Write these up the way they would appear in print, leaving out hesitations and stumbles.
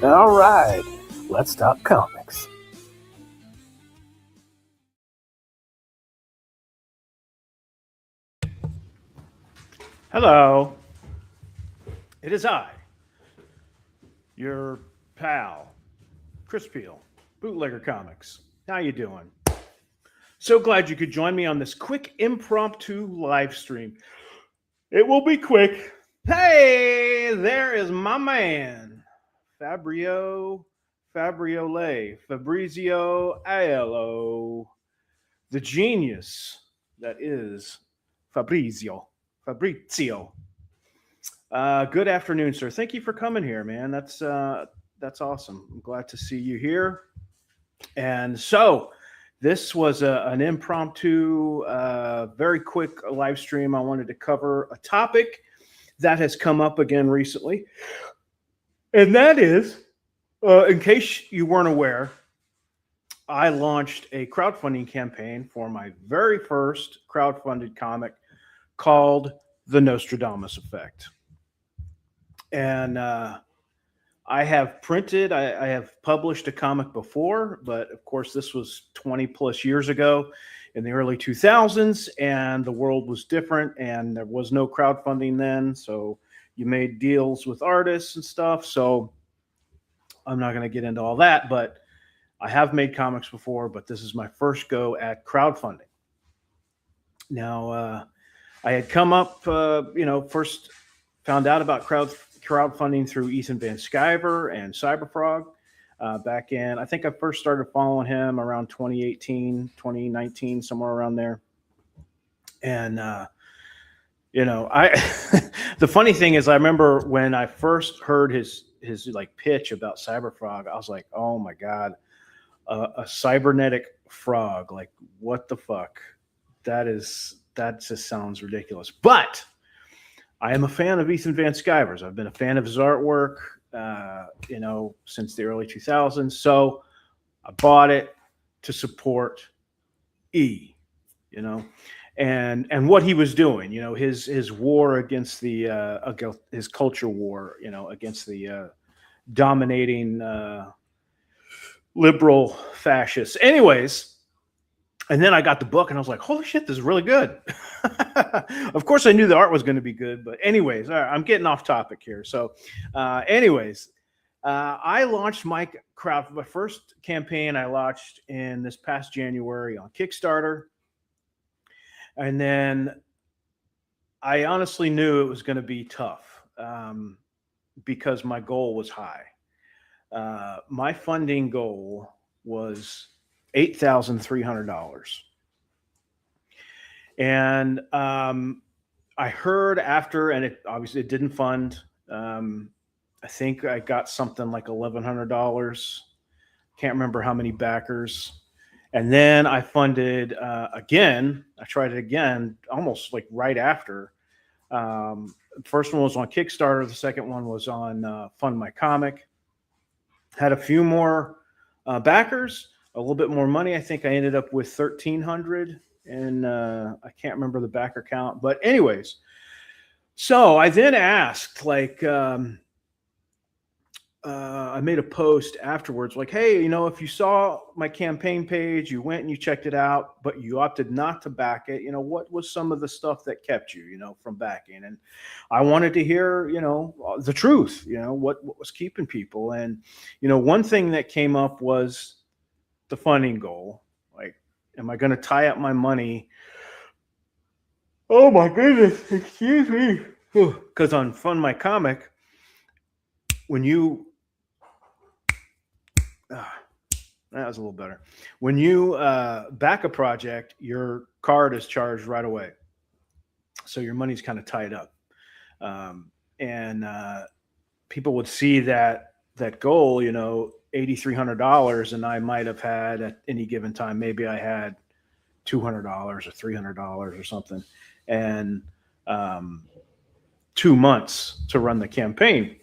All right, let's talk comics. Hello. It is I, your pal, Chris Peel, Bootlegger Comics. How you doing? So glad you could join me on this quick impromptu live stream. It will be quick. Hey, there is my man, Fabrizio Aiello, the genius that is Fabrizio. Good afternoon, sir. Thank you for coming here, man. That's awesome. I'm glad to see you here. And so, this was an impromptu, very quick live stream. I wanted to cover a topic that has come up again recently, and that is, in case you weren't aware, I launched a crowdfunding campaign for my very first crowdfunded comic called The Nostradamus Effect. And I have published a comic before, but of course this was 20 plus years ago in the early 2000s, and the world was different, and there was no crowdfunding then. So you made deals with artists and stuff. So I'm not going to get into all that, but I have made comics before, but this is my first go at crowdfunding. Now, I had come up, first found out about crowdfunding through Ethan Van Sciver and Cyberfrog back in, I think I first started following him around 2018, 2019, somewhere around there. And, the funny thing is, I remember when I first heard his like pitch about Cyberfrog, I was like, oh my God, a cybernetic frog. Like, what the fuck? That just sounds ridiculous. But I am a fan of Ethan Van Sciver's. I've been a fan of his artwork, since the early 2000s. So I bought it to support E, and what he was doing, his war against his culture war, against the dominating liberal fascists. Anyways. And then I got the book and I was like, holy shit, this is really good. Of course, I knew the art was going to be good. But anyways, all right, I'm getting off topic here. So I launched my first campaign I launched in this past January on Kickstarter. And then I honestly knew it was going to be tough because my goal was high. My funding goal was $8,300. And I heard after, and it obviously it didn't fund. I think I got something like $1,100. Can't remember how many backers. And then I funded again. I tried it again, almost like right after. First one was on Kickstarter. The second one was on Fund My Comic. Had a few more backers, a little bit more money. I think I ended up with 1,300, and I can't remember the backer count. But anyways, so I then asked, I made a post afterwards, like, hey, if you saw my campaign page, you went and you checked it out, but you opted not to back it, what was some of the stuff that kept you, from backing? And I wanted to hear, the truth, what was keeping people. And, one thing that came up was the funding goal. Like, am I going to tie up my money Oh my goodness, excuse me. Because on Fund My Comic, when you that was a little better. When you back a project, your card is charged right away, so your money's kind of tied up, and people would see that goal, $8,300, and I might have had at any given time, maybe I had $200 or $300 or something, and 2 months to run the campaign.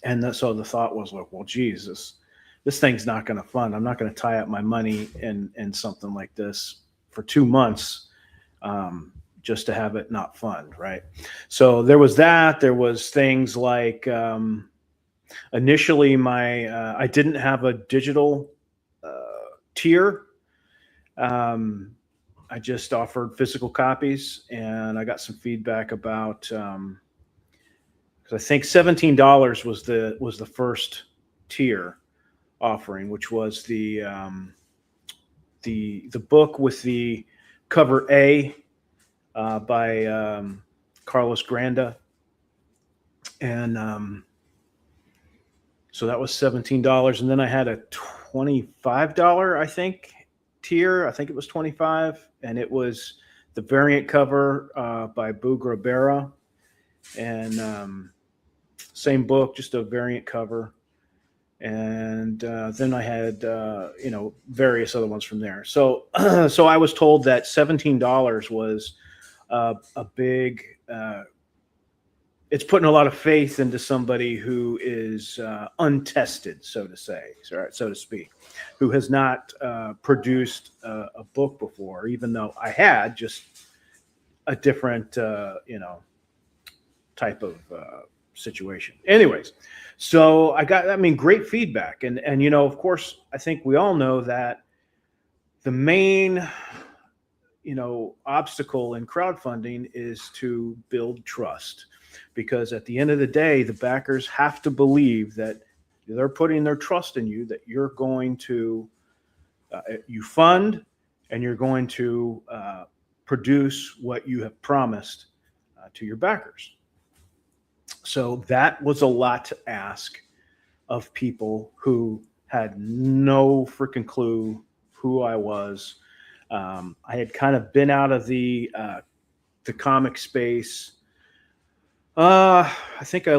And so the thought was like, well, Jesus, this thing's not going to fund. I'm not going to tie up my money in something like this for 2 months, just to have it not fund, right? So there was that. There was things like initially I didn't have a digital tier. I just offered physical copies, and I got some feedback about because I think $17 was the first tier offering, which was the book with the cover A by Carlos Granda, and so that was $17, and then I had a $25, I think, tier. I think it was 25, and it was the variant cover by Boo Grabera, and same book, just a variant cover. And then I had various other ones from there. So so I was told that $17 was a big. It's putting a lot of faith into somebody who is untested, so to say, so to speak, who has not produced a book before, even though I had, just a different, type of situation. Anyways, so I got, great feedback. And, of course, I think we all know that the main, obstacle in crowdfunding is to build trust. Because at the end of the day, the backers have to believe that they're putting their trust in you, that you're going to, you fund, and you're going to produce what you have promised to your backers. So that was a lot to ask of people who had no freaking clue who I was. I had kind of been out of the comic space. I think I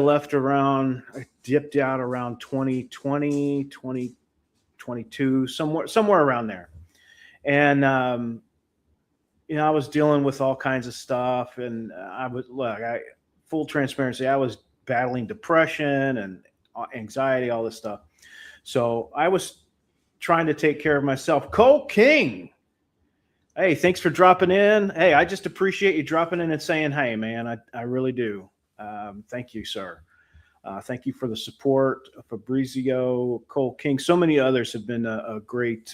dipped out around 2020, 2022, somewhere around there. And, I was dealing with all kinds of stuff, and full transparency, I was battling depression and anxiety, all this stuff. So I was trying to take care of myself. Cole King. Hey, thanks for dropping in. Hey, I just appreciate you dropping in and saying, hey, man, I really do. Thank you, sir. Thank you for the support. Fabrizio, Cole King, so many others have been a great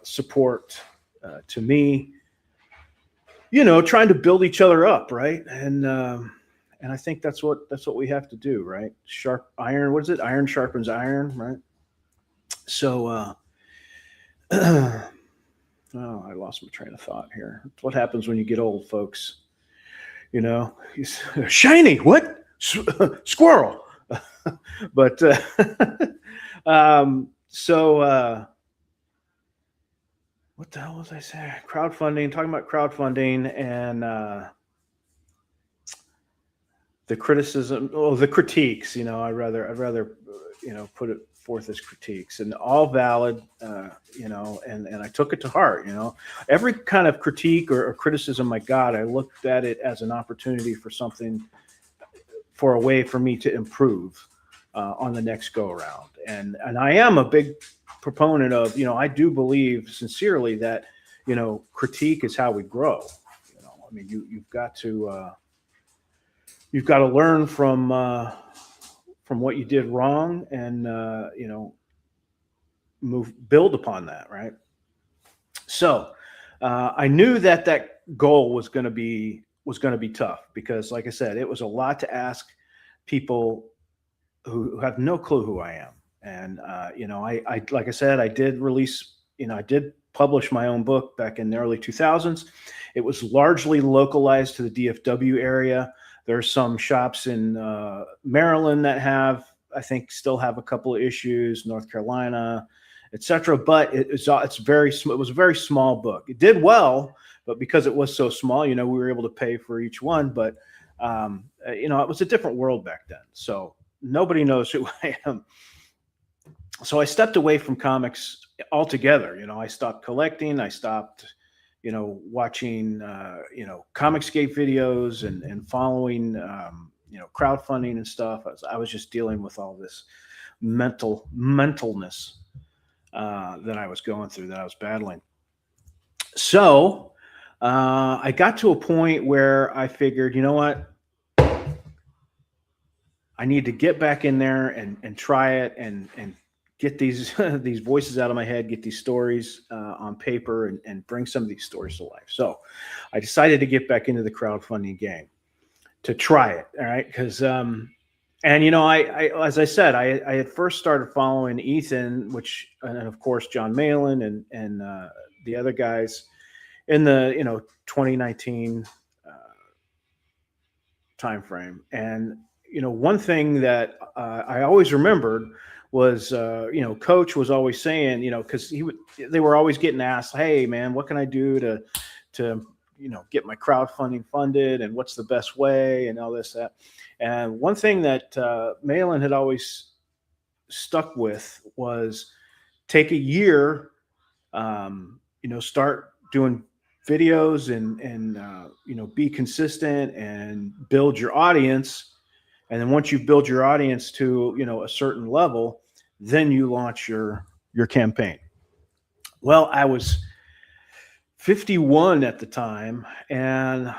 support to me. Trying to build each other up, right? And I think that's what we have to do, right? Sharp iron. What is it? Iron sharpens iron, right? So, oh, I lost my train of thought here. That's what happens when you get old, folks. He's shiny. What? Squirrel. But what the hell was I saying? Crowdfunding. Talking about crowdfunding and the criticism, the critiques. I'd rather put it forth as critiques, and all valid. And I took it to heart. Every kind of critique or criticism I got, I looked at it as an opportunity for a way for me to improve on the next go around. And I am a big proponent of, I do believe sincerely that, critique is how we grow. You've got to learn from what you did wrong, and build upon that, right? So I knew that goal was going to be tough, because, like I said, it was a lot to ask people who have no clue who I am. And I like I said, I did release, I did publish my own book back in the early 2000s. It was largely localized to the DFW area. There's some shops in Maryland that I think still have a couple of issues, North Carolina, etc. But it was a very small book. It did well, but because it was so small, we were able to pay for each one. But it was a different world back then, so nobody knows who I am. So I stepped away from comics altogether. I stopped collecting. I stopped, watching, Comicsgate videos and following, crowdfunding and stuff. I was just dealing with all this mentalness that I was going through, that I was battling. So I got to a point where I figured, you know what? I need to get back in there and try it and get these these voices out of my head, get these stories on paper, and bring some of these stories to life. So I decided to get back into the crowdfunding game to try it. All right. Because, I as I said, I had first started following Ethan, and of course, John Malin and the other guys in the, 2019 timeframe. And, one thing that I always remembered was, Coach was always saying, because they were always getting asked, hey man, what can I do to get my crowdfunding funded, and what's the best way, and all this, that. And one thing that Malin had always stuck with was take a year, start doing videos and be consistent and build your audience. And then once you build your audience to, a certain level, then you launch your campaign. Well, I was 51 at the time, and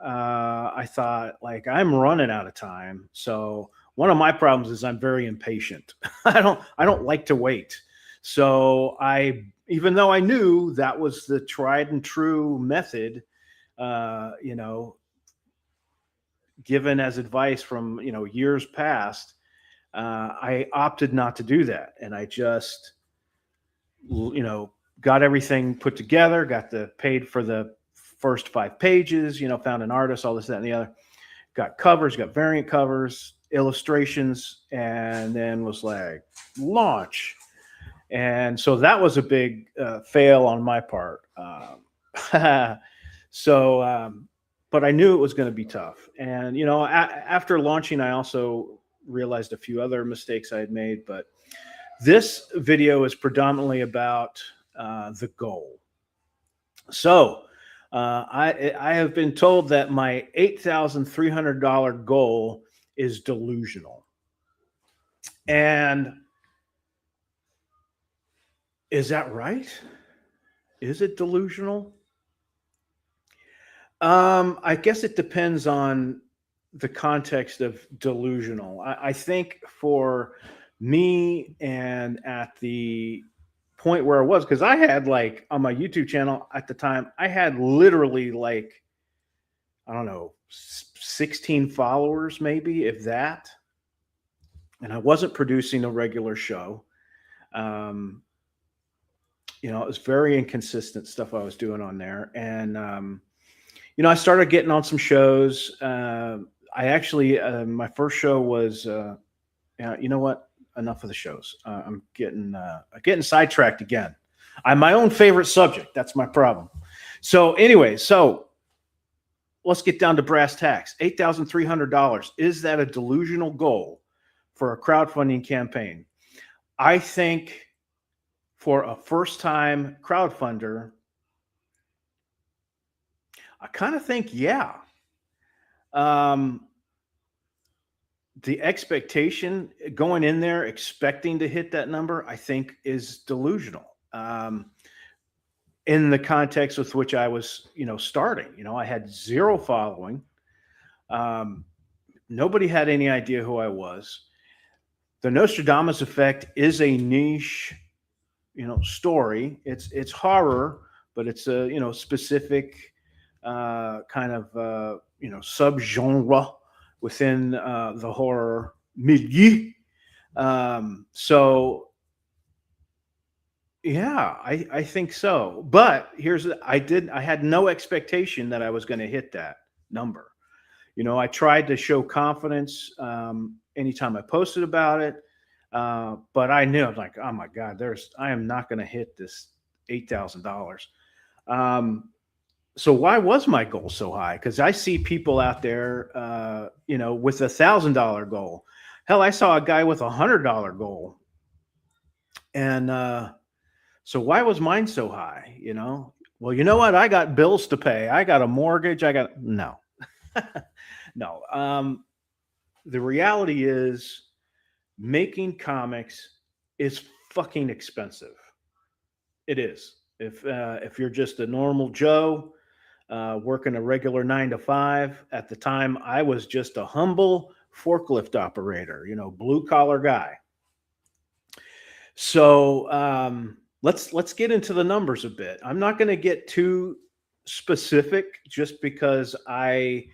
I thought, like, I'm running out of time. So one of my problems is I'm very impatient. I don't like to wait. So even though I knew that was the tried and true method, given as advice from, years past, I opted not to do that. And I just, got everything put together, paid for the first 5 pages, found an artist, all this, that, and the other, got covers, got variant covers, illustrations, and then was like, launch. And so that was a big fail on my part. But I knew it was going to be tough. And, after launching, I also realized a few other mistakes I had made. But this video is predominantly about the goal. So I have been told that my $8,300 goal is delusional. And is that right? Is it delusional? I guess it depends on the context of delusional. I think for me, and at the point where I was, because I had, like, on my YouTube channel at the time, I had literally, like, I don't know, 16 followers, maybe, if that. And I wasn't producing a regular show. It was very inconsistent stuff I was doing on there. And, I started getting on some shows. I actually, my first show was, you know what? Enough of the shows. I'm getting sidetracked again. I'm my own favorite subject. That's my problem. So anyway, let's get down to brass tacks. $8,300. Is that a delusional goal for a crowdfunding campaign? I think for a first-time crowdfunder, I kind of think, yeah. The expectation going in there, expecting to hit that number, I think is delusional. In the context with which I was, starting, I had 0 following. Nobody had any idea who I was. The Nostradamus effect is a niche, story. It's horror, but it's a, specific kind of, subgenre within the horror milieu. So Yeah, I think so. But I had no expectation that I was going to hit that number. I tried to show confidence anytime I posted about it, but I knew I was like, oh my God, I am not going to hit this $8,000. Um, so why was my goal so high? Because I see people out there, with $1,000 goal. Hell, I saw a guy with $100 goal, and so why was mine so high? Well, you know what? I got bills to pay. I got a mortgage. No, no. The reality is making comics is fucking expensive. It is. If you're just a normal Joe working a regular 9 to 5, at the time I was just a humble forklift operator, blue collar guy. So let's get into the numbers a bit. I'm not going to get too specific just because I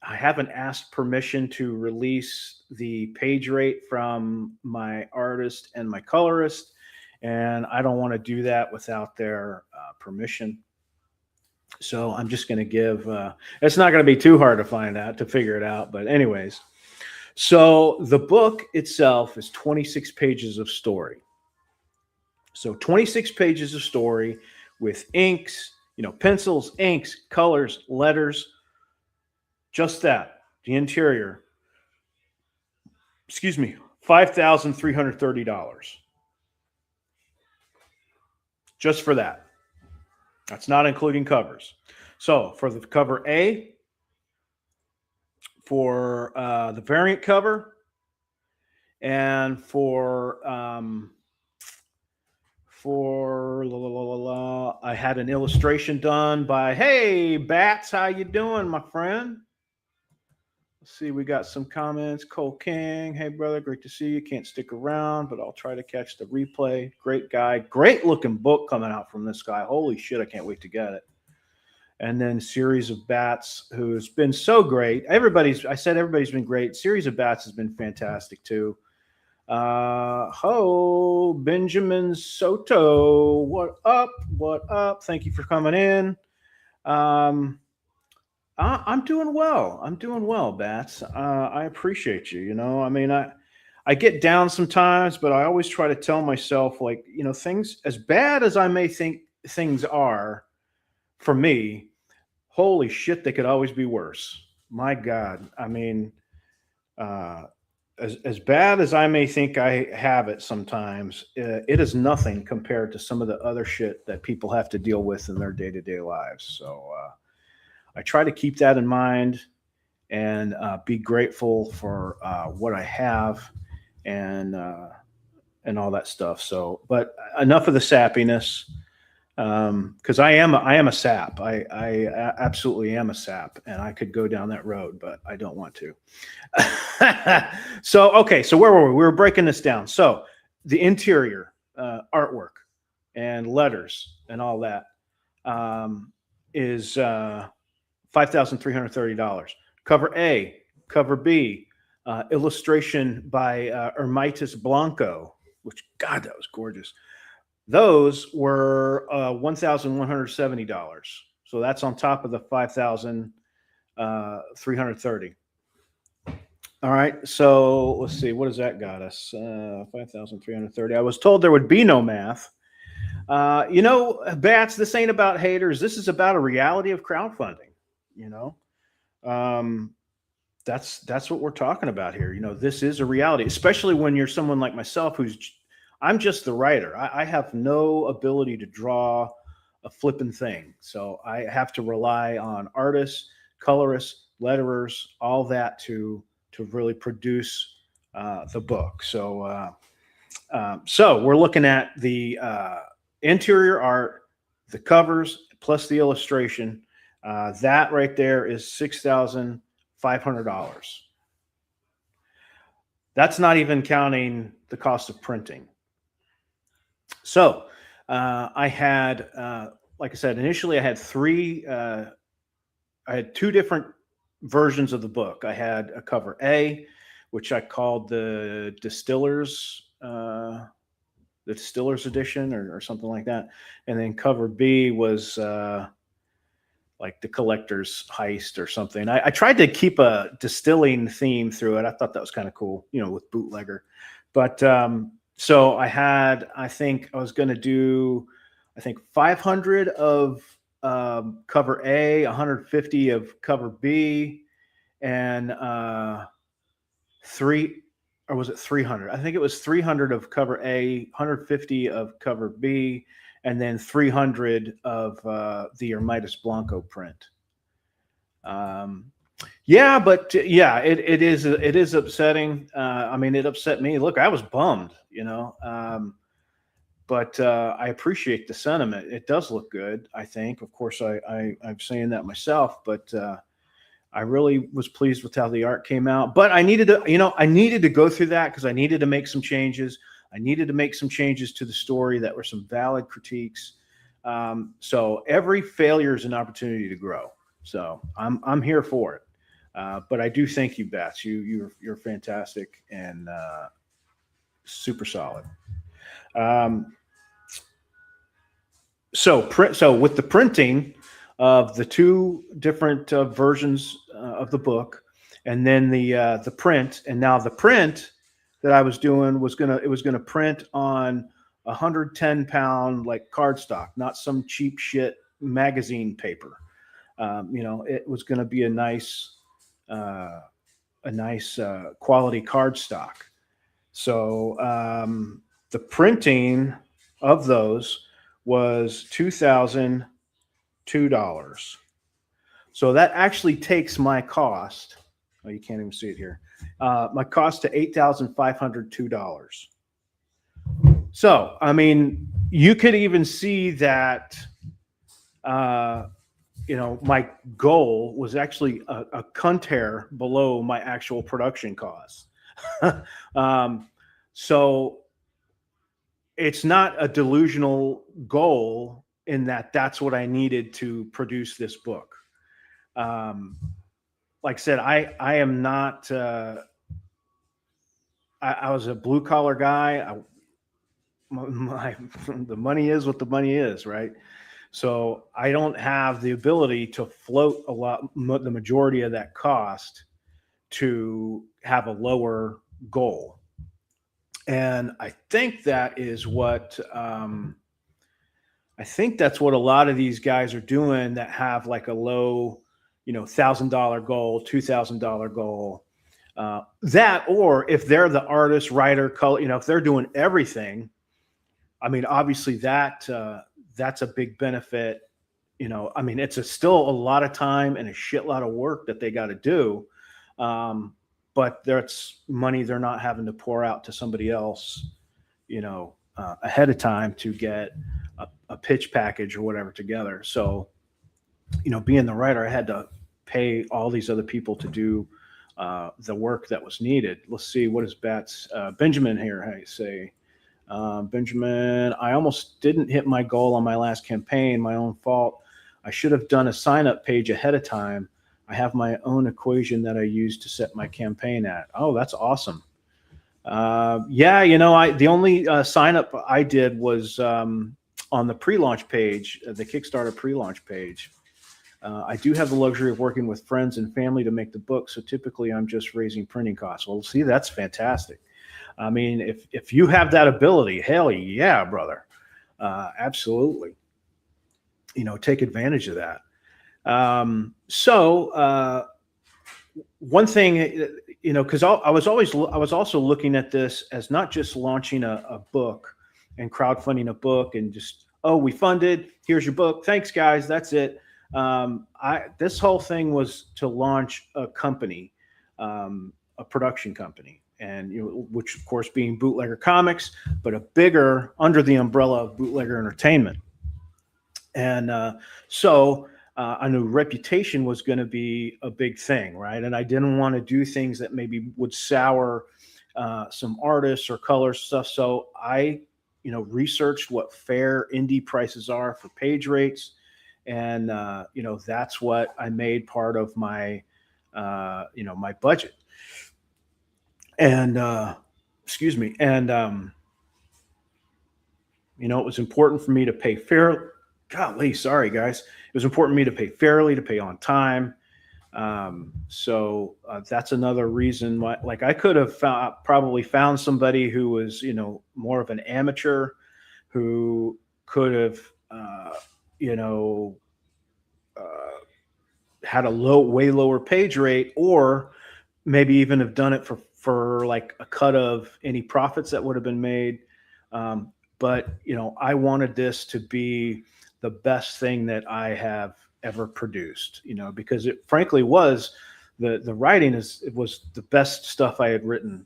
haven't asked permission to release the page rate from my artist and my colorist, and I don't want to do that without their permission. So I'm just going to give. It's not going to be too hard to figure it out. But anyways, so the book itself is 26 pages of story. So 26 pages of story with inks, pencils, inks, colors, letters. Just that. The interior. Excuse me. $5,330. Just for that. That's not including covers. So for the cover A, for the variant cover, and for I had an illustration done by, hey Bats, how you doing, my friend? Let's see, we got some comments. Cole King, hey brother, great to see you. Can't stick around, but I'll try to catch the replay. Great guy, great looking book coming out from this guy. Holy shit, I can't wait to get it. And then Series of Bats, who's been so great. Everybody's been great. Series of Bats has been fantastic too. Benjamin Soto, what up? What up? Thank you for coming in. I'm doing well. I'm doing well, Bats. I appreciate you. I get down sometimes, but I always try to tell myself, like, things as bad as I may think things are for me, holy shit, they could always be worse. My God. I mean, as bad as I may think I have it sometimes, it is nothing compared to some of the other shit that people have to deal with in their day-to-day lives. So I try to keep that in mind and be grateful for what I have and all that stuff. So, but enough of the sappiness. Because I am a sap. I absolutely am a sap, and I could go down that road, but I don't want to. So where were we? We were breaking this down. So the interior artwork and letters and all that is $5,330. Cover A, cover B, illustration by Hermitis Blanco, which, God, that was gorgeous. Those were $1,170. So that's on top of the $5,330. All right. So let's see. What does that got us? 5,330. I was told there would be no math. Bats, this ain't about haters. This is about a reality of crowdfunding. That's what we're talking about here. This is a reality, especially when you're someone like myself I'm just the writer. I have no ability to draw a flipping thing. So I have to rely on artists, colorists, letterers, all that to really produce the book. So we're looking at the interior art, the covers, plus the illustration. That right there is $6,500. That's not even counting the cost of printing. So I had, like I said, initially I had two different versions of the book. I had a cover A, which I called the Distillers the Distiller's Edition or something like that. And then cover B was like the Collector's Heist or something. I tried to keep a distilling theme through it. I thought that was kind of cool, with bootlegger. But so I think I was going to do, 500 of cover A, 150 of cover B, and or was it 300? I think it was 300 of cover A, 150 of cover B, and then 300 of the Hermitas Blanco print. Yeah, but it is upsetting. It upset me. Look, I was bummed, but I appreciate the sentiment. It does look good, I think. Of course, I'm saying that myself, but I really was pleased with how the art came out. But I needed to go through that because I needed to make some changes. I needed to make some changes to the story that were some valid critiques. So every failure is an opportunity to grow. So I'm here for it. But I do thank you, Bats. You're fantastic and super solid. So with the printing of the two different versions of the book, and then the print, and now the print that I was doing was gonna print on 110-pound like cardstock, not some cheap shit magazine paper. It was gonna be a nice quality cardstock. So the printing of those was $2,002. So that actually takes my cost. Oh, you can't even see it here. My cost to $8,502. So, you could even see that, my goal was actually a hair below my actual production costs. So it's not a delusional goal in that that's what I needed to produce this book. Like I said, I am not, I was a blue collar guy. The money is what the money is, right? So I don't have the ability to float the majority of that cost to have a lower goal. And I think that is what, that's what a lot of these guys are doing that have like a low, $1,000 goal, $2,000 goal. That, or if they're the artist, writer, color, if they're doing everything, obviously that's a big benefit. It's still a lot of time and a shitload of work that they got to do. But that's money they're not having to pour out to somebody else, ahead of time to get a pitch package or whatever together. So, being the writer, I had to pay all these other people to do the work that was needed. Let's see, what is Bats? Benjamin here, how you say? Benjamin, I almost didn't hit my goal on my last campaign, my own fault. I should have done a sign-up page ahead of time. I have my own equation that I use to set my campaign at. Oh, that's awesome. The only sign-up I did was on the pre-launch page, the Kickstarter pre-launch page. I do have the luxury of working with friends and family to make the book, so typically I'm just raising printing costs. Well, see, that's fantastic. If you have that ability, hell yeah, brother. Absolutely. Take advantage of that. One thing, because I was also looking at this as not just launching a book and crowdfunding a book and just, we funded, here's your book. Thanks guys. That's it. This whole thing was to launch a company, a production company, and which of course being Bootlegger Comics, but a bigger under the umbrella of Bootlegger Entertainment. And I knew reputation was going to be a big thing, right? And I didn't want to do things that maybe would sour some artists or color stuff. So I, researched what fair indie prices are for page rates. And, that's what I made part of my, my budget. And, excuse me. And You know, it was important for me to pay fair. Golly, sorry guys. It was important for me to pay fairly, to pay on time. So that's another reason why, like, I could have probably found somebody who was, you know, more of an amateur, who could have, you know, uh, had a way lower page rate, or maybe even have done it for like a cut of any profits that would have been made. But you know, I wanted this to be the best thing that I have ever produced. You know, because it frankly was, the writing it was the best stuff I had written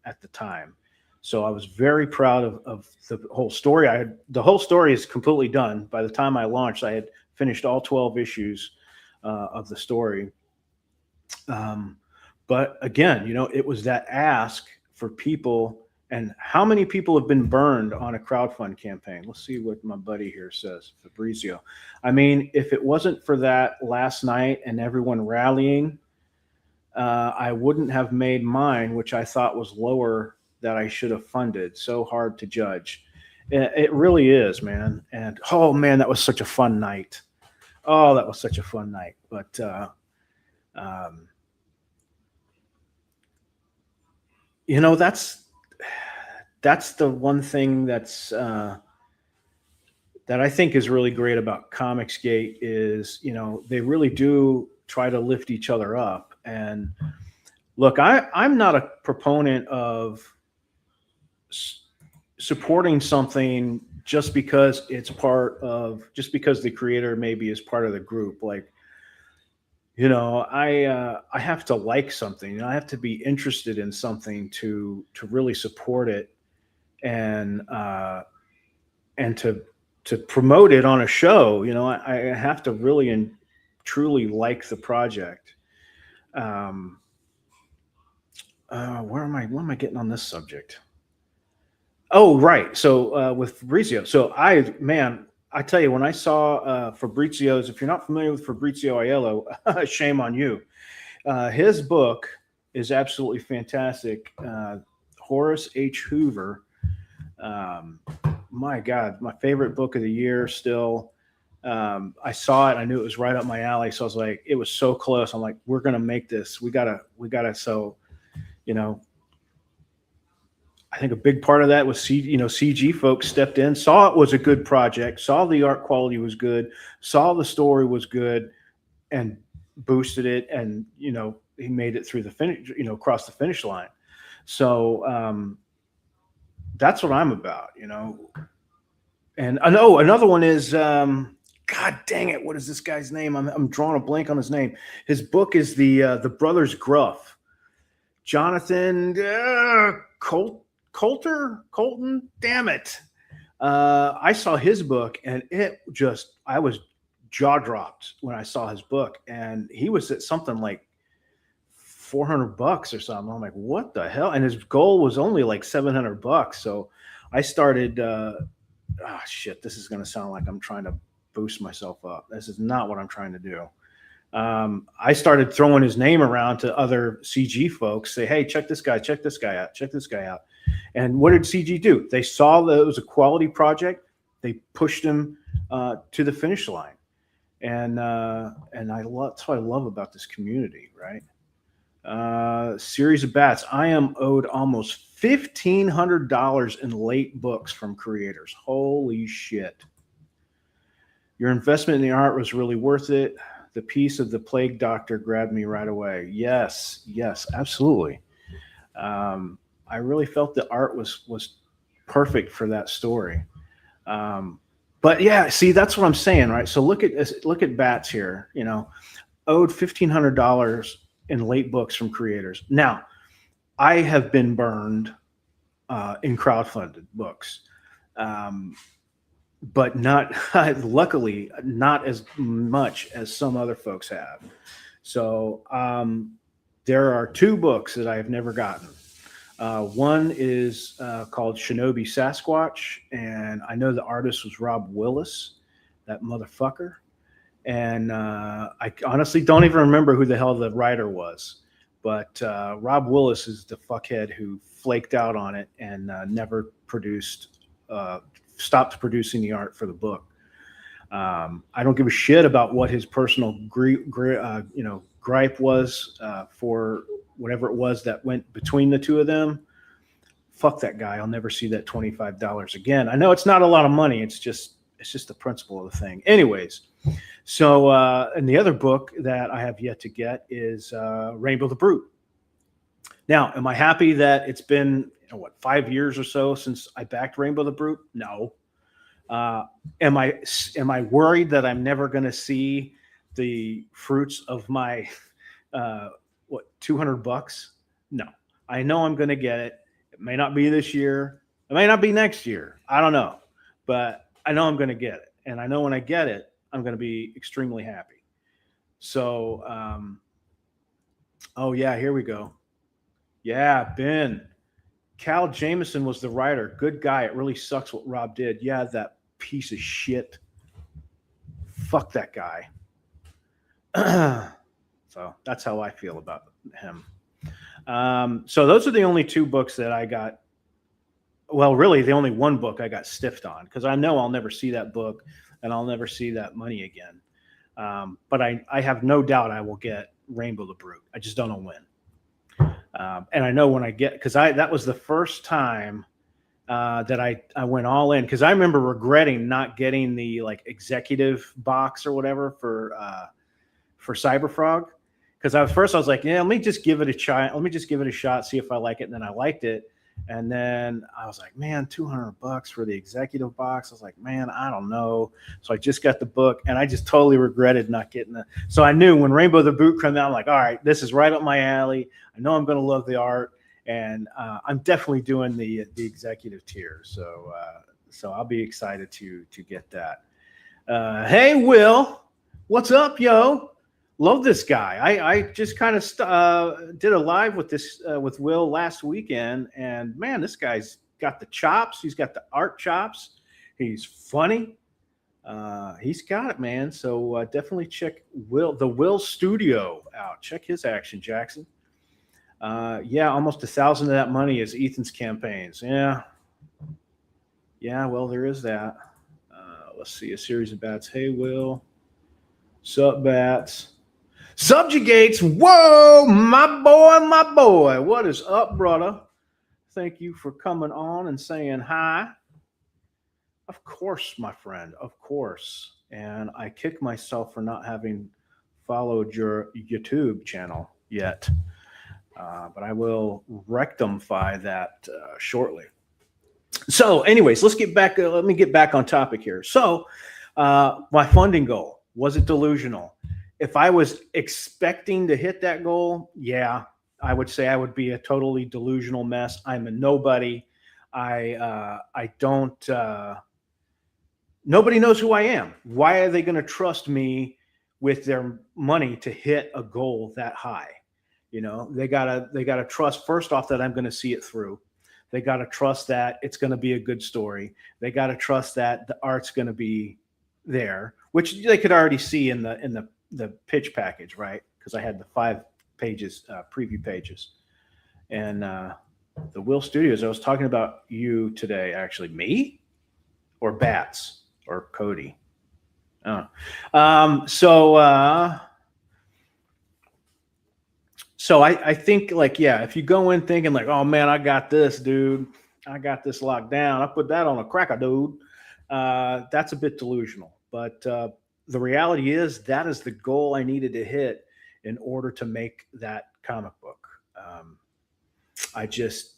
at the time. So I was very proud of the whole story. The whole story is completely done. By the time I launched, I had finished all 12 issues of the story. Um, but again, you know, it was that ask for people. And how many people have been burned on a crowdfund campaign? Let's see what my buddy here says, Fabrizio. I mean, if it wasn't for that last night and everyone rallying, I wouldn't have made mine, which I thought was lower that I should have funded. So hard to judge. It really is, man. And oh man, that was such a fun night. Oh, that was such a fun night. But um, you know, that's the one thing that I think is really great about Comicsgate is, you know, they really do try to lift each other up. And look, I'm not a proponent of supporting something just because just because the creator maybe is part of the group. Like, you know, I have to like something. You know, I have to be interested in something to really support it, and to promote it on a show. You know, I have to really and truly like the project. Um, where am I? What am I getting on this subject? Oh, right. So with Fabrizio, so I tell you, when I saw Fabrizio's, if you're not familiar with Fabrizio Aiello, shame on you. His book is absolutely fantastic. Horace H. Hoover. Um, my God, my favorite book of the year still. I saw it. I knew it was right up my alley. So I was like, it was so close. I'm like, we're going to make this. We gotta. So, you know, I think a big part of that was CG folks stepped in, saw it was a good project, saw the art quality was good, saw the story was good, and boosted it. And, you know, he made it through the finish, you know, across the finish line. So, that's what I'm about, you know. And I know another one is, God dang it, what is this guy's name? I'm drawing a blank on his name. His book is the Brothers Gruff. Jonathan Colton. Damn it! I saw his book, and I was jaw dropped when I saw his book, and he was at something like $400 or something. I'm like, what the hell? And his goal was only like $700. So I started. Shit, this is going to sound like I'm trying to boost myself up. This is not what I'm trying to do. I started throwing his name around to other CG folks, say, hey, check this guy out, check this guy out. And what did CG do? They saw that it was a quality project. They pushed him to the finish line. And that's what I love about this community, right? Series of bats. I am owed almost $1,500 in late books from creators. Holy shit. Your investment in the art was really worth it. The piece of the Plague Doctor grabbed me right away. Yes, absolutely. I really felt the art was perfect for that story. But yeah, see, that's what I'm saying, right? So look at Bats here. You know, owed $1,500 in late books from creators. Now, I have been burned in crowdfunded books. But not, luckily, not as much as some other folks have. So there are two books that I have never gotten. One is called Shinobi Sasquatch, and I know the artist was Rob Willis, that motherfucker. And I honestly don't even remember who the hell the writer was. But Rob Willis is the fuckhead who flaked out on it and never produced stopped producing the art for the book. I don't give a shit about what his personal gripe was for whatever it was that went between the two of them. Fuck that guy. I'll never see that $25 again. I know it's not a lot of money. It's just the principle of the thing. Anyways, so and the other book that I have yet to get is Rainbow the Brute. Now, am I happy that it's been 5 years or so since I backed Rainbow the Brute? No. Am I worried that I'm never going to see the fruits of my $200? No. I know I'm going to get it. It may not be this year. It may not be next year. I don't know. But I know I'm going to get it. And I know when I get it, I'm going to be extremely happy. So, oh yeah, here we go. Yeah, Ben. Cal Jameson was the writer. Good guy. It really sucks what Rob did. Yeah, that piece of shit. Fuck that guy. So that's how I feel about him. So those are the only two books that I got. Well, really, the only one book I got stiffed on, because I know I'll never see that book and I'll never see that money again. But I have no doubt I will get Rainbow the Brute. I just don't know when. And I know when I get, because that was the first time that I went all in, because I remember regretting not getting the executive box or whatever for Cyberfrog, because I was like, yeah, let me just give it a try. Let me just give it a shot, see if I like it. And then I liked it. And then I was like, man, $200 for the executive box. I was like, man, I don't know. So I just got the book, and I just totally regretted not getting it. So I knew when Rainbow the Boot came out, I'm like, all right, this is right up my alley. I know I'm going to love the art, and I'm definitely doing the executive tier. So I'll be excited to get that. Hey, Will, what's up, yo? Love this guy. I just kind of did a live with Will last weekend, and man, this guy's got the chops. He's got the art chops. He's funny. He's got it, man. So definitely check the Will Studio out. Check his action, Jackson. Yeah, almost 1,000 of that money is Ethan's campaigns. Yeah. Well, there is that. Let's see, a series of bats. Hey, Will. Sup, bats. Subjugates. Whoa, my boy. What is up, brother? Thank you for coming on and saying hi. Of course, my friend, of course. And I kick myself for not having followed your YouTube channel yet. But I will rectify that shortly. So anyways, let's get back. Let me get back on topic here. So my funding goal, was it delusional? If I was expecting to hit that goal, yeah, I would say I would be a totally delusional mess. I'm a nobody. I don't, nobody knows who I am. Why are they going to trust me with their money to hit a goal that high? You know, they gotta trust first off that I'm going to see it through. They got to trust that it's going to be a good story. They got to trust that the art's going to be there, which they could already see in the pitch package, right? Because I had the 5 pages, preview pages. And the Will Studios, I was talking about you today, actually. Me? Or Bats? Or Cody? Oh. So I think, like, yeah, if you go in thinking like, oh man, I got this, dude. I got this locked down. I put that on a cracker, dude. That's a bit delusional. But the reality is that is the goal I needed to hit in order to make that comic book. I just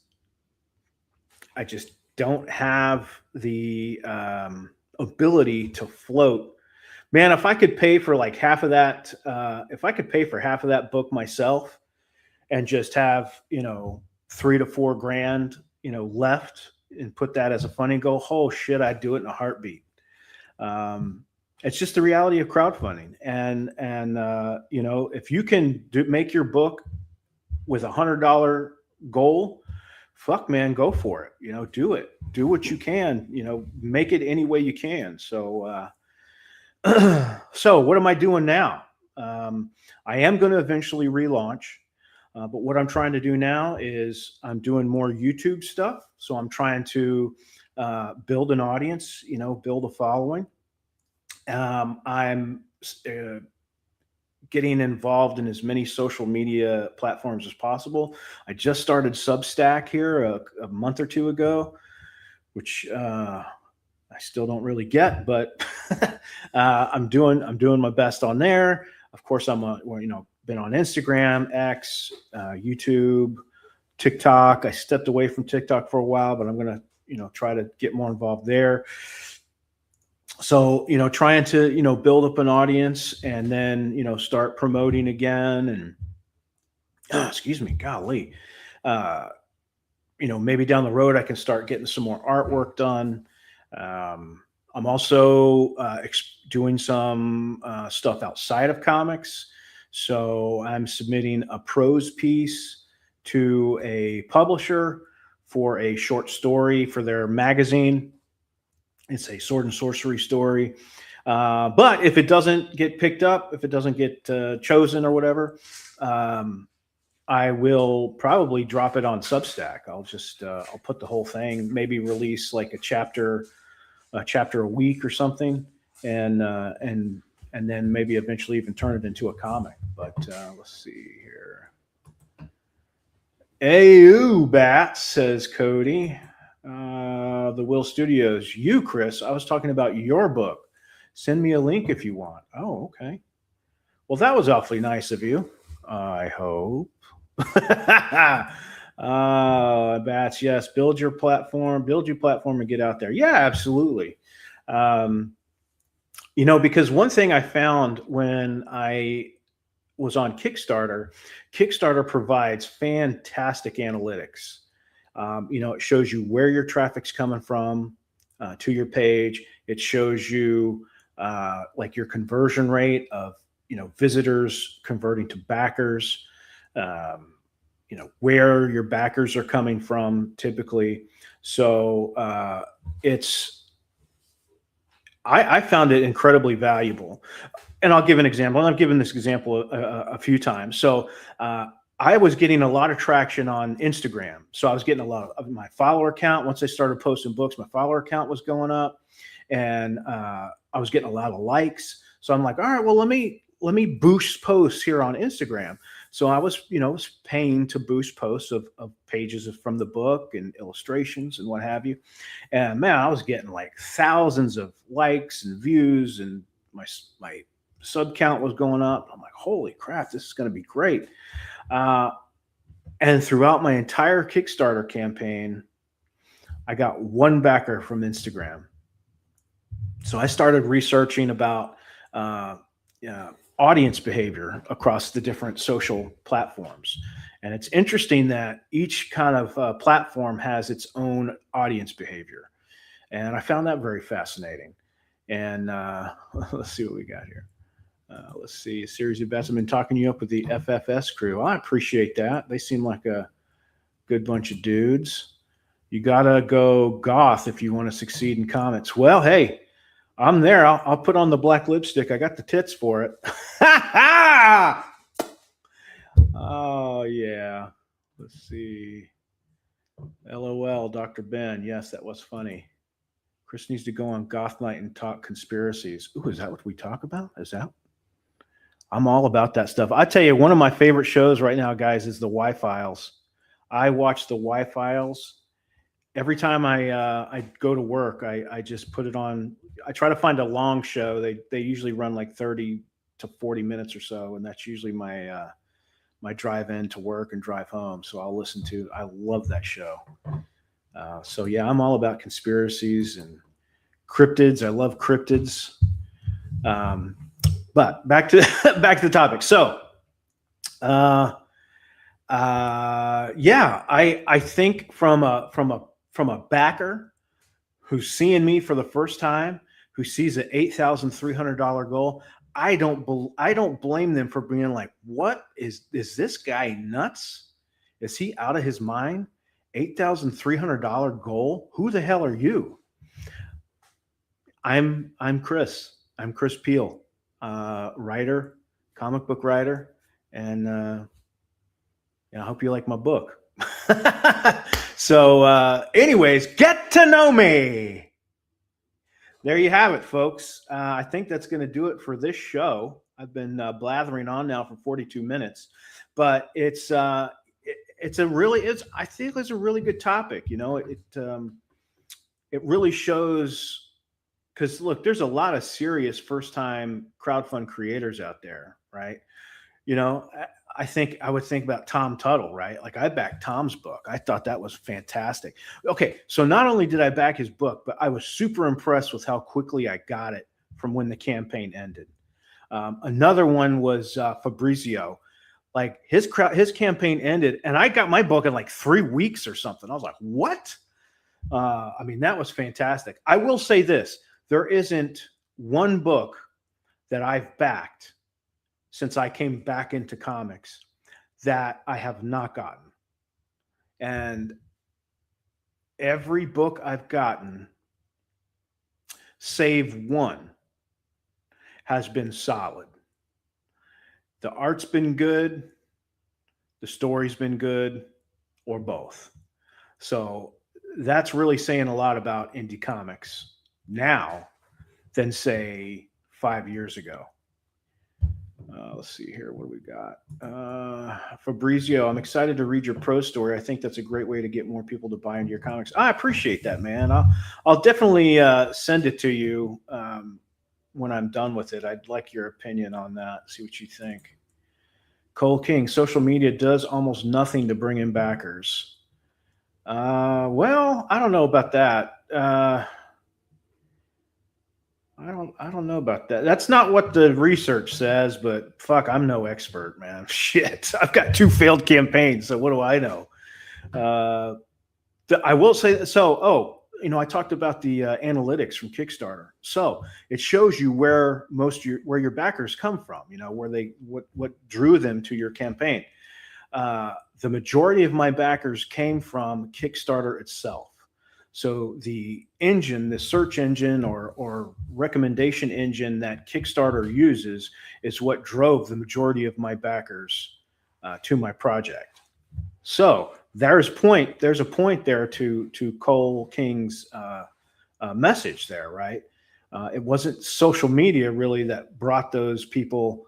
don't have the ability to float. Man, if I could pay for like half of that, if I could pay for half of that book myself and just have, $3 to $4 grand, left and put that as a funding goal, oh shit, I'd do it in a heartbeat. It's just the reality of crowdfunding. And if you can make your book with $100 goal, fuck man, go for it. Do it. Do what you can, make it any way you can. So, so what am I doing now? I am going to eventually relaunch, but what I'm trying to do now is I'm doing more YouTube stuff. So I'm trying to build an audience, build a following. I'm getting involved in as many social media platforms as possible. I just started Substack here a month or two ago, which I still don't really get, but I'm doing my best on there. Of course, been on Instagram, X, YouTube, TikTok. I stepped away from TikTok for a while, but I'm gonna try to get more involved there. So trying to build up an audience and then start promoting again, and excuse me, golly, maybe down the road I can start getting some more artwork done. I'm also doing some stuff outside of comics. So I'm submitting a prose piece to a publisher for a short story for their magazine. It's a sword and sorcery story. But if it doesn't get picked up, if it doesn't get chosen or whatever, I will probably drop it on Substack. I'll put the whole thing, maybe release like a chapter a week or something, and then maybe eventually even turn it into a comic. But let's see here. Ayu Bats, says Cody. The Will Studios. You, Chris, I was talking about your book. Send me a link if you want. Oh, okay. Well, that was awfully nice of you. I hope. Bats, yes. Build your platform and get out there. Yeah, absolutely. Because one thing I found when I was on Kickstarter provides fantastic analytics. It shows you where your traffic's coming from to your page. It shows you like your conversion rate of, visitors converting to backers, where your backers are coming from typically. So I found it incredibly valuable. And I'll give an example. And I've given this example a few times. So I was getting a lot of traction on Instagram. So I was getting a lot of my follower count. Once I started posting books, my follower count was going up, and I was getting a lot of likes. So I'm like, all right, well, let me boost posts here on Instagram. So I was, paying to boost posts of pages from the book and illustrations and what have you. And man, I was getting like thousands of likes and views, and my sub count was going up. I'm like, holy crap, this is going to be great. And throughout my entire Kickstarter campaign, I got one backer from Instagram. So I started researching about audience behavior across the different social platforms. And it's interesting that each kind of platform has its own audience behavior. And I found that very fascinating. And let's see what we got here. Let's see, a series of bets. I've been talking you up with the FFS crew. I appreciate that. They seem like a good bunch of dudes. You got to go goth if you want to succeed in comics. Well, hey, I'm there. I'll put on the black lipstick. I got the tits for it. Oh, yeah. Let's see. LOL, Dr. Ben. Yes, that was funny. Chris needs to go on Goth Night and talk conspiracies. Ooh, is that what we talk about? I'm all about that stuff. I tell you, one of my favorite shows right now, guys, is the Y-Files. I watch the Y-Files. Every time I go to work, I just put it on. I try to find a long show. They usually run like 30 to 40 minutes or so, and that's usually my my drive in to work and drive home. So I'll listen to. I love that show. So yeah, I'm all about conspiracies and cryptids. I love cryptids. But back to the topic. So, yeah, I think from a backer who's seeing me for the first time, who sees an $8,300 goal, I don't blame them for being like, what is this guy nuts? Is he out of his mind? $8,300 goal? Who the hell are you? I'm Chris. I'm Chris Peel. Writer, comic book writer, and I hope you like my book. So, anyways, get to know me. There you have it, folks. I think that's going to do it for this show. I've been blathering on now for 42 minutes, but it's a really I think it's a really good topic. It really shows, because look, there's a lot of serious first time crowdfund creators out there, right? I think I would think about Tom Tuttle, right? Like, I backed Tom's book. I thought that was fantastic. Okay, so not only did I back his book, but I was super impressed with how quickly I got it from when the campaign ended. Another one was Fabrizio. Like, his campaign ended, and I got my book in like 3 weeks or something. I was like, what? I mean, that was fantastic. I will say this: there isn't one book that I've backed since I came back into comics that I have not gotten. And every book I've gotten, save one, has been solid. The art's been good, the story's been good, or both. So that's really saying a lot about indie comics now than, say, 5 years ago. Let's see here. What do we got? Fabrizio, I'm excited to read your prose story. I think that's a great way to get more people to buy into your comics. I appreciate that, man. I'll definitely send it to you when I'm done with it. I'd like your opinion on that. See what you think. Cole King, social media does almost nothing to bring in backers. Well, I don't know about that. I don't know about that. That's not what the research says, but fuck, I'm no expert, man. Shit. I've got 2 failed campaigns, so what do I know? I will say so. I talked about the analytics from Kickstarter. So it shows you where where your backers come from, what drew them to your campaign. The majority of my backers came from Kickstarter itself. So the engine, the search engine or recommendation engine that Kickstarter uses, is what drove the majority of my backers to my project. So there's a point there to Cole King's message there, right? It wasn't social media really that brought those people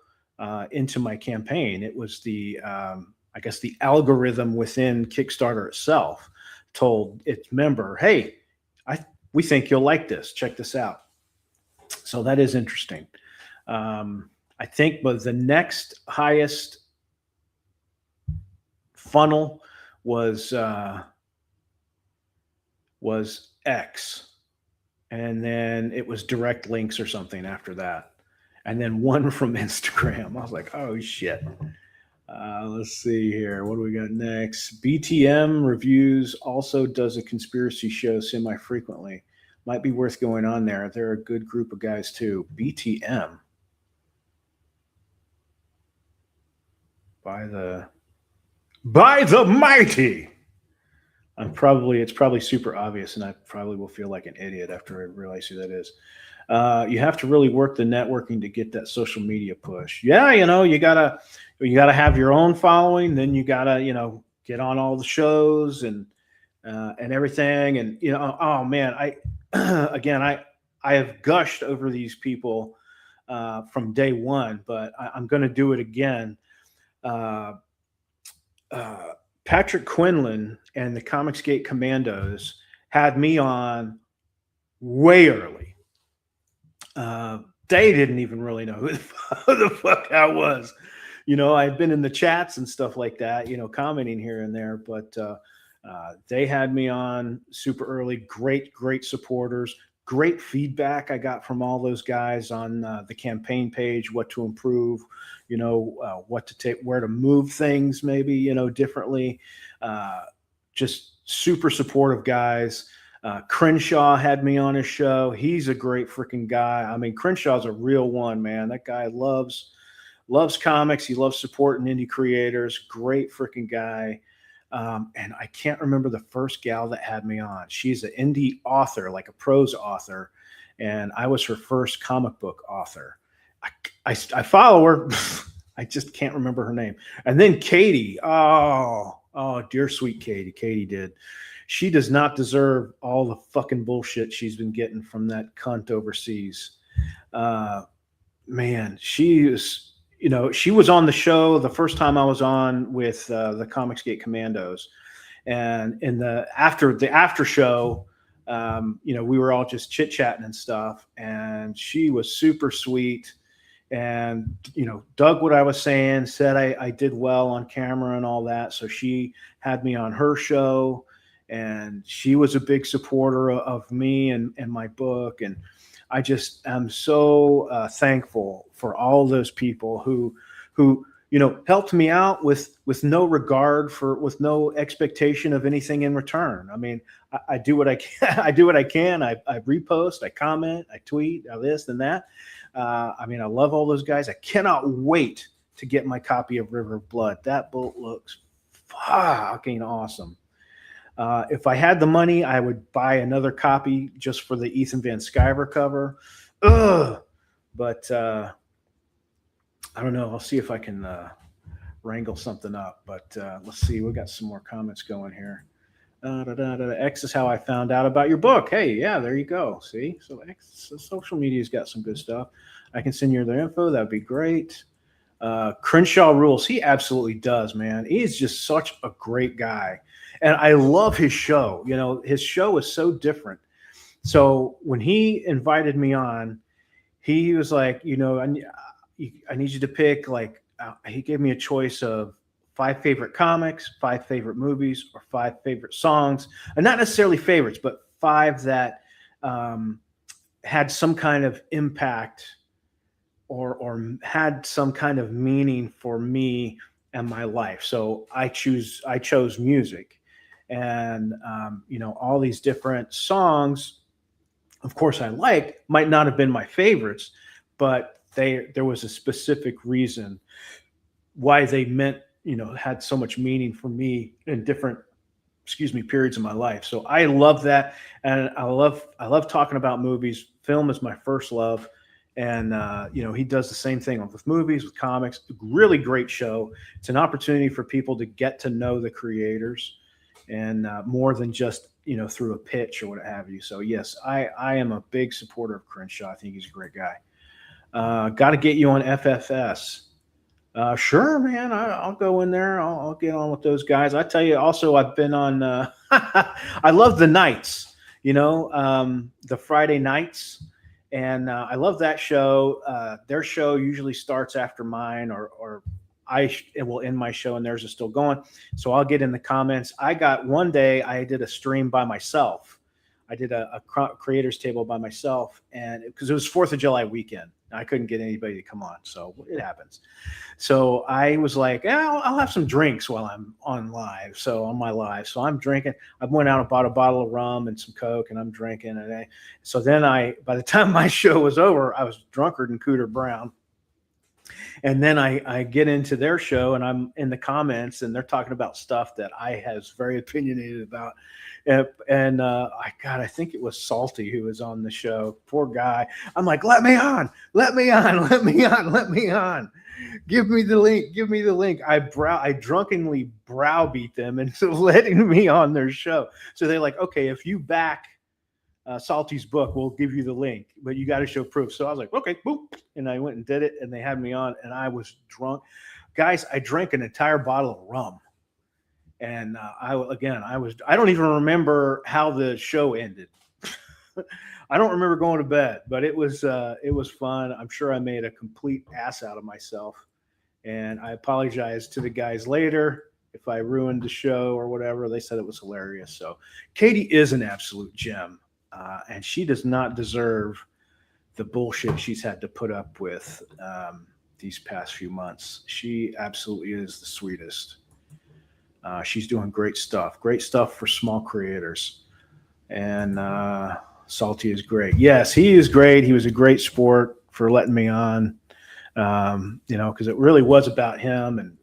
into my campaign. It was I guess the algorithm within Kickstarter itself told its member, hey, we think you'll like this. Check this out. So that is interesting. I think the next highest funnel was X, and then it was direct links or something after that, and then one from Instagram. I was like, oh shit. Let's see here. What do we got next? BTM Reviews also does a conspiracy show semi-frequently. Might be worth going on there. They're a good group of guys too. BTM. By the mighty. It's probably super obvious, and I probably will feel like an idiot after I realize who that is. You have to really work the networking to get that social media push. Yeah, you gotta have your own following. Then you gotta get on all the shows and everything. And oh man, I have gushed over these people from day one, but I'm going to do it again. Patrick Quinlan and the Comicsgate Commandos had me on way early. They didn't even really know who the fuck I was. I'd been in the chats and stuff like that, commenting here and there, but they had me on super early. Great supporters, great feedback I got from all those guys on the campaign page, what to improve, what to take, where to move things maybe, differently. Just super supportive guys. Crenshaw had me on his show. He's a great freaking guy. I mean, Crenshaw's a real one, man. That guy loves comics. He loves supporting indie creators. Great freaking guy. And I can't remember the first gal that had me on. She's an indie author, like a prose author, and I was her first comic book author. I follow her. I just can't remember her name. And then Katie. Oh, dear sweet Katie. Katie did. she does not deserve all the fucking bullshit she's been getting from that cunt overseas. Man, she is, she was on the show the first time I was on with the Comicsgate Commandos. And in the after show, we were all just chit chatting and stuff. And she was super sweet and, dug what I was saying, said I did well on camera and all that. So she had me on her show, and she was a big supporter of me and my book. And I just am so thankful for all those people who helped me out with no regard with no expectation of anything in return. I mean, I do what I can. I do what I can. I repost, I comment, I tweet, I this and that. I mean, I love all those guys. I cannot wait to get my copy of River of Blood. That book looks fucking awesome. If I had the money, I would buy another copy just for the Ethan Van Sciver cover. But I don't know. I'll see if I can wrangle something up. But let's see. We got some more comments going here. X is how I found out about your book. Hey, yeah, there you go. See, so social media's got some good stuff. I can send you their info. That'd be great. Crenshaw rules. He absolutely does, man. He's just such a great guy. And I love his show. His show is so different. So when he invited me on, he was like, I need you to pick, he gave me a choice of 5 favorite comics, 5 favorite movies, or 5 favorite songs. And not necessarily favorites, but 5 that had some kind of impact or had some kind of meaning for me and my life. So I chose music. And, all these different songs, of course, I liked, might not have been my favorites, but there was a specific reason why they meant, had so much meaning for me in different, periods of my life. So I love that. And I love talking about movies. Film is my first love. And, he does the same thing with movies, with comics. Really great show. It's an opportunity for people to get to know the creators, and more than just, through a pitch or what have you. So yes, I am a big supporter of Crenshaw. I think he's a great guy. Got to get you on FFS. Sure, man. I'll go in there. I'll get on with those guys. I tell you, also, I've been on, I love the nights, the Friday nights. And I love that show. Their show usually starts after mine, or it will end my show and theirs is still going. So I'll get in the comments. One day I did a stream by myself. I did a creators table by myself, and because it was 4th of July weekend, I couldn't get anybody to come on. So it happens. So I was like, I'll have some drinks while I'm on live. So on my live, so I'm drinking. I went out and bought a bottle of rum and some Coke, and I'm drinking. And so then by the time my show was over, I was drunker than Cooter Brown. And then I get into their show, and I'm in the comments, and they're talking about stuff that I was very opinionated about. And I think it was Salty who was on the show. Poor guy. I'm like, let me on. Give me the link. I drunkenly browbeat them into letting me on their show. So they're like, okay, if you back Salty's book, we'll give you the link, but you got to show proof. So I was like, okay, boop. And I went and did it, and they had me on, and I was drunk. Guys, I drank an entire bottle of rum. And I don't even remember how the show ended. I don't remember going to bed, but it was fun. I'm sure I made a complete ass out of myself. And I apologize to the guys later if I ruined the show or whatever. They said it was hilarious. So Katie is an absolute gem. And she does not deserve the bullshit she's had to put up with these past few months. She absolutely is the sweetest. She's doing great stuff for small creators. And Salty is great. Yes, he is great. He was a great sport for letting me on, because it really was about him. And,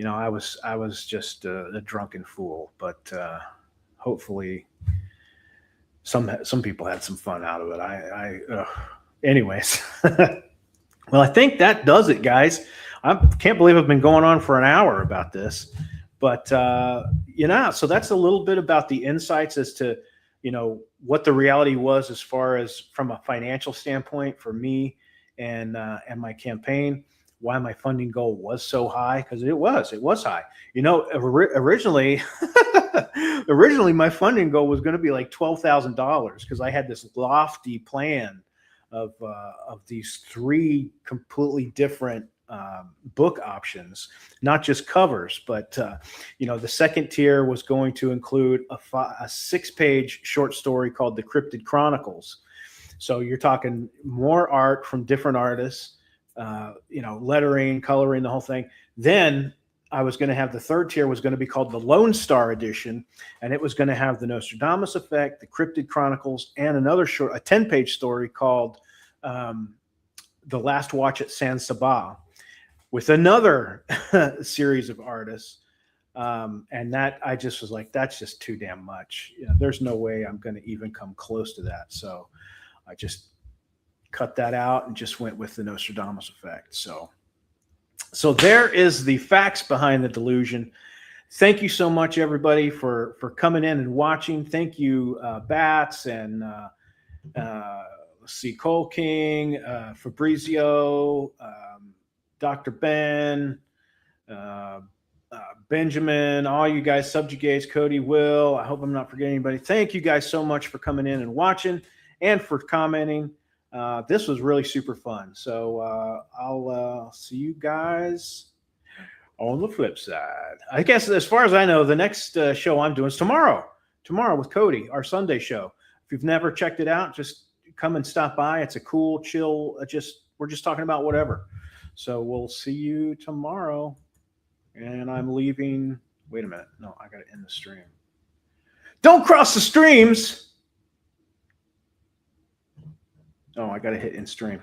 I was just a drunken fool, but hopefully some people had some fun out of it. Anyways. Well, I think that does it, guys. I can't believe I've been going on for an hour about this, But so that's a little bit about the insights as to what the reality was as far as from a financial standpoint for me and my campaign. Why my funding goal was so high, because it was high. Originally, originally my funding goal was going to be like $12,000 because I had this lofty plan of these three completely different book options, not just covers, but the second tier was going to include a 6-page short story called The Cryptid Chronicles. So you're talking more art from different artists, lettering, coloring, the whole thing. Then I was going to have the third tier was going to be called the Lone Star Edition, and it was going to have the Nostradamus Effect, the Cryptid Chronicles, and another a 10-page story called The Last Watch at San Saba, with another series of artists. And that I just was like, that's just too damn much. There's no way I'm going to even come close to that. So I just cut that out and just went with the Nostradamus Effect. So there is the facts behind the delusion. Thank you so much, everybody, for coming in and watching. Thank you, Bats, and let's see, Cole King, Fabrizio, Dr. Ben, Benjamin, all you guys, Subjugates, Cody, Will. I hope I'm not forgetting anybody. Thank you guys so much for coming in and watching and for commenting. This was really super fun. So I'll see you guys on the flip side. I guess as far as I know, the next show I'm doing is tomorrow with Cody, our Sunday show. If you've never checked it out, just come and stop by. It's a cool, chill, we're just talking about whatever. So we'll see you tomorrow. And I'm leaving. Wait a minute. No, I got to end the stream. Don't cross the streams. Oh, I got to hit end stream.